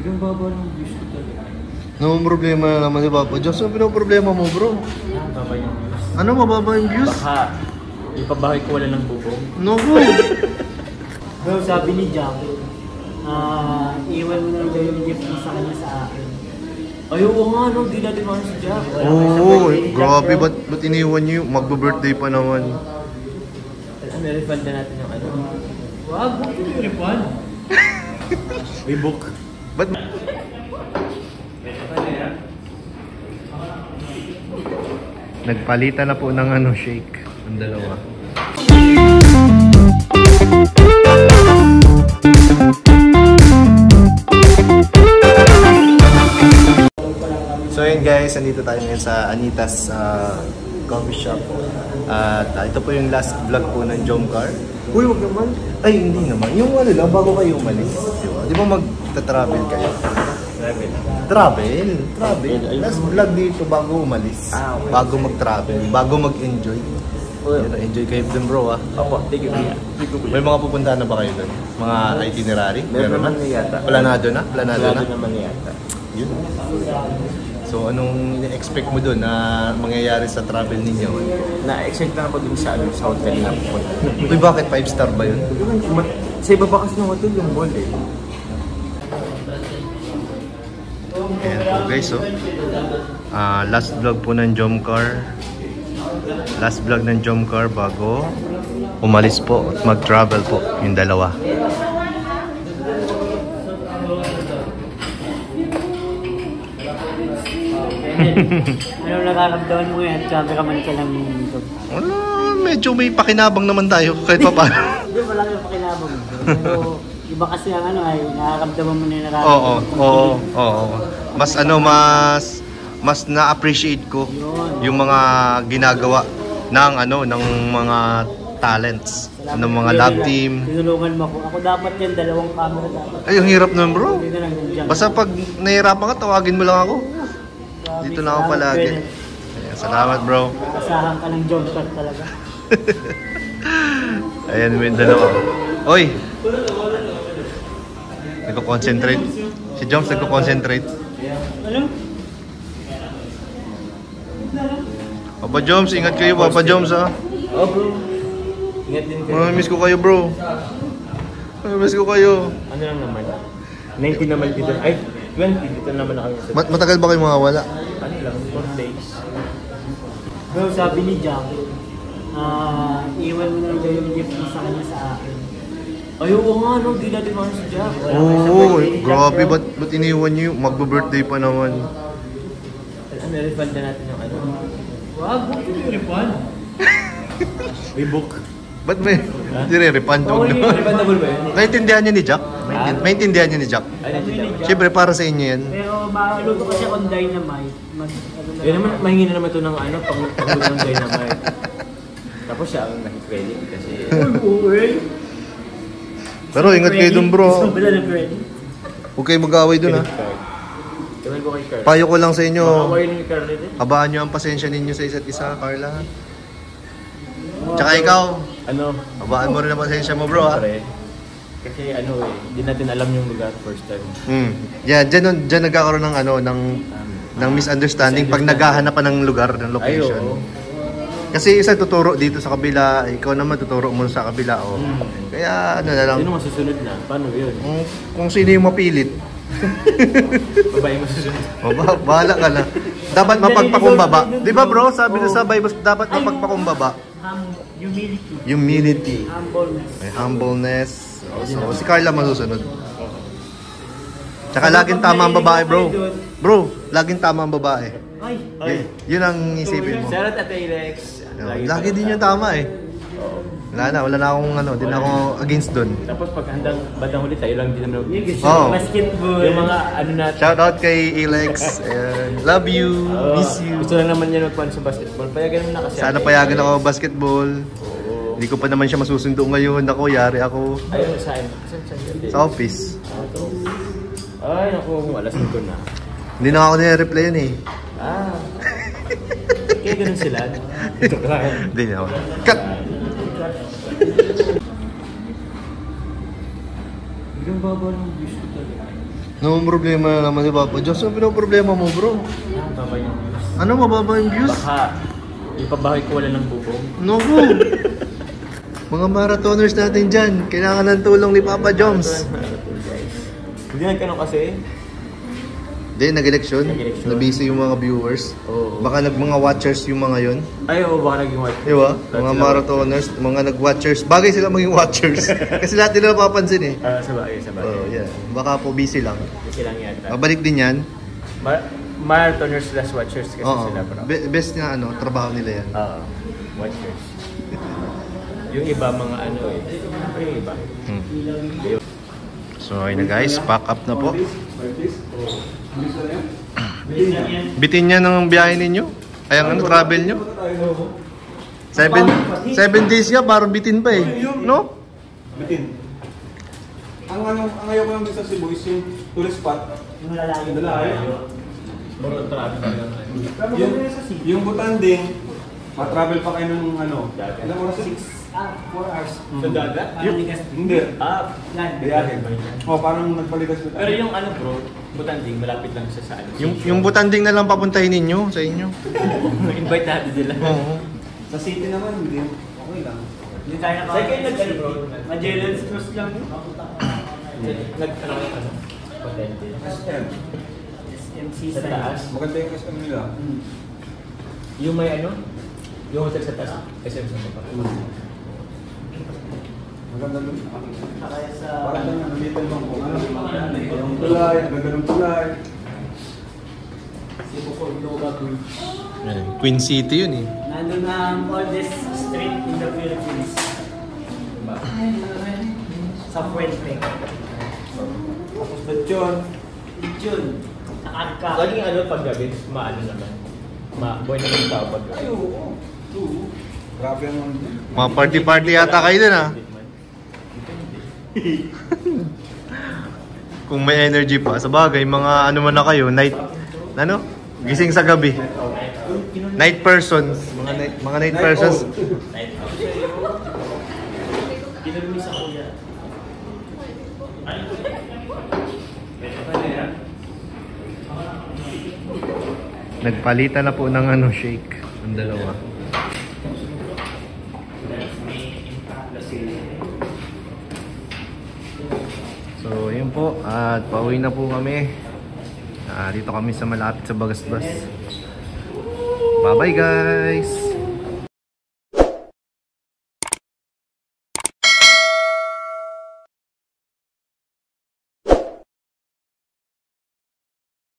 Yung baba ng views ko talaga. No problema na naman ni Papa Jones. Ano pinoproblema mo, bro? Baba yung views. Ano mababa yung views? Baka yung pabahay ko wala ng bubong. No, bro. Bro, sabi ni Jack, iwan mo na daw yung gift mo sa kanya sa akin. Ay, oo nga, no? Di natin mahal si Jack. Oo, grabe. Ba't iniwan niyo? Magbo-birthday pa naman. Refund na natin yung ano. Wag, bakit yung refund? May book. Ba't? Nagpalitan na po ng ano, shake. Ang dalawa. So yun guys, nandito tayo ngayon sa Anita's coffee shop. At ito po yung last vlog po ng Jomcar. Uy, wag naman. Ay, hindi naman. Yung ano lang, bago kayo umalis. Di ba mag-travel kayo? Travel. Last vlog dito bago umalis. Okay. Bago mag-travel, bago mag-enjoy. Enjoy kayo dun bro Opo, thank you. May mga pupuntahan na ba kayo dun? Mga itinerary? Meron naman yata. Planado na? Planado naman yata. Yun. So anong expect mo dun na mangyayari sa travel ninyo? Na-excite na ako dun sa hotel na pupunta. Uy, bakit 5-star ba yun? Sa iba pa kasi ng hotel yung mall eh. Ayan po guys, so last vlog po ng Jomcar. Last vlog ng Jomcar bago umalis po at mag-travel po yung dalawa. Anong nakakamdaman mo yan? Cameraman ka lang dito. Wala, medyo may pakinabang naman tayo kahit pa paano. Hindi, wala yung pakinabang. Pero iba kasi ang ano ay nakakamdaman mo na yung Oo. Mas na-appreciate ko yung mga ginagawa ng mga talents, ng mga love team. Tinulungan mo ako. Ako dapat yan, dalawang camera dapat. Ay, ang hirap nun bro. Hindi na lang yung jump. Basta pag nahihirapan ka, tawagin mo lang ako. Dito na ako palagi. Ayan, salamat bro. Kasahan ka ng jump cut talaga. Ayan, may dalawa. Oy! Nagko-concentrate. Si Joms nagko-concentrate. Ano? Papa Joms, ingat kayo Papa Joms ha. Oh bro. Ingat din kayo. Miss ko kayo bro. Miss ko kayo. Ano lang naman? 19 naman dito. Ay, 20 dito naman ako sa... Matagal ba kayo mawawala? Ano lang, 4 days. Bro, sabi ni Jack, iwan mo na daw yung gift mo sa kanya sa akin. Ay, oo nga, no? Di natin mahal si Jack. Oo, grabe. Ba't iniwan niyo? Magbo-birthday pa naman. Refund na natin yung ano. Wag, bakit yung refund? May book. Ba't may refund? Refundable ba yun? Naintindihan niya ni Jack? Naintindihan niya ni Jack? Ay, natin Jack. Siyempre, para sa inyo yan. Pero maluto kasi akong dynamite. Yun naman, mahingi na naman ito ng ano, pang-luto ng dynamite. Tapos siya ang nakikredit kasi... Pero ingat kayo dun bro. Sobra ng credit. Huwag kayo mag-away dun ha. Tumay ko kay Carl. Payo ko lang sa inyo. Makaway ni Carl din. Abaan nyo ang pasensya ninyo sa isa't isa, Carla. Tsaka ikaw, Ano? abaan mo rin ang pasensya mo bro ha. Pre, kasi ano eh, hindi natin alam yung lugar first time. Yeah, dyan nagkakaroon ng misunderstanding pag naghahanap pa ng lugar, ng location. Ay, oo. Kasi isa tuturo dito sa kabila, ikaw naman tuturo mo sa kabila. Kaya ano na lang. Sino masusunod na? Paano yun? Kung sino yung mapilit. Babae masusunod. Bahala ka na. Dapat mapagpakumbaba. Di ba bro? Sabi na sa Bible, dapat mapagpakumbaba. Humility. Humbleness. May humbleness. So, si Carla masusunod. Tsaka laging tama ang babae bro. Bro, laging tama ang babae. Ay. Yun ang isipin mo. Sarot at Alex. Lagi din yung tama eh. Wala na akong di na ako against dun. Tapos pag bandang huli tayo lang din naman. Basketball. Yung mga ano natin. Shout out kay Alex. Love you. Miss you. Gusto lang naman niya magpuan sa basketball. Payagan mo na kasi. Sana payagan ako basketball. Hindi ko pa naman siya masusundo ngayon. Ako, yari ako. Ayun, saan? Sa office. Ay, naku, alas ko na. Hindi na ako nire-reply yun eh. Kaya ganun sila. Hindi na ako. Cut! Yung baba ng views ko talaga. No problema na naman ni Papa Jones. Ano pinoproblema mo, bro? Baba yung views. Ano mababa yung views? Baka, ipabahay ko wala ng bubong. No, bro. Mga marathoners natin dyan, kailangan ng tulong ni Papa Jones. Hindi nagkano kasi. Hindi, nag-eleksyon. Nag-eleksyon. Na-busy yung mga viewers. Oo. Baka mga watchers yung mga yon. Ay, oo, baka naging white. Di ba? Mga marathoners, mga nag-watchers. Bagay sila maging watchers. Kasi lahat nila napapansin eh. Sabagay. Oh, yeah. Baka po busy lang. Kasi lang yata. Babalik din yan. Marathoners slash watchers kasi Oo. sila bro. Best nga ano, trabaho nila yan. Oo. Watchers. Yung iba mga ano eh. Ano yung iba? So ayun na guys, pack up na po. Bitin niya ng biyahe ninyo? Ay ang ano, travel nyo? 7 days nga, parang bitin pa eh. No? Bitin. Ang ayaw ko lang din sa Cebu is yung tourist spot. Yung lalaki. Yung dalayo. Puro traffic lang. Yung Butanding, ma-travel pa kayo ng ano. Ilang oras? 4 hours. Sa dagat? Hindi. Land. Biyahe. Oh, parang nagpalitas na tayo. Pero yung ano bro, Butanding, malapit lang siya sa ano. Yung Butanding na lang papuntahin ninyo sa inyo. Invite natin sila. Oo. Sa city naman, hindi. Okay lang. Hindi tayo Saan kayo nag-ano bro? Magellan's Cross lang. Nag-ano? Potente. SM. SMC Sa taas? Maganda yung SM nila. Yung may ano? Yung hotel sa taas. SM sa baba. Maganda doon. Kaya sa... Parang lang yung little bang po. Yung tulay, ang ganda ng tulay. Cebu Cordova Bridge. Queen City yun eh. Nandun ang oldest street in the Philippines. Sa Puente. Tapos Lechon. Yun. Nakaka. Laging ano pag gabi, maano naman. Boy naman yung tao pag gabi. Ay, oo. Grabe ang Mga party-party yata kayo din ah. Kung may energy pa. Sa bagay, mga ano man na kayo, night, ano? Gising sa gabi. Night persons. Mga night persons. Kinulmi sa kuya. Nagpalitan na po ng ano, shake. Ang dalawa. So, yun po. At pauwi na po kami. Dito kami sa malapit sa Bagasbas. Bye-bye guys!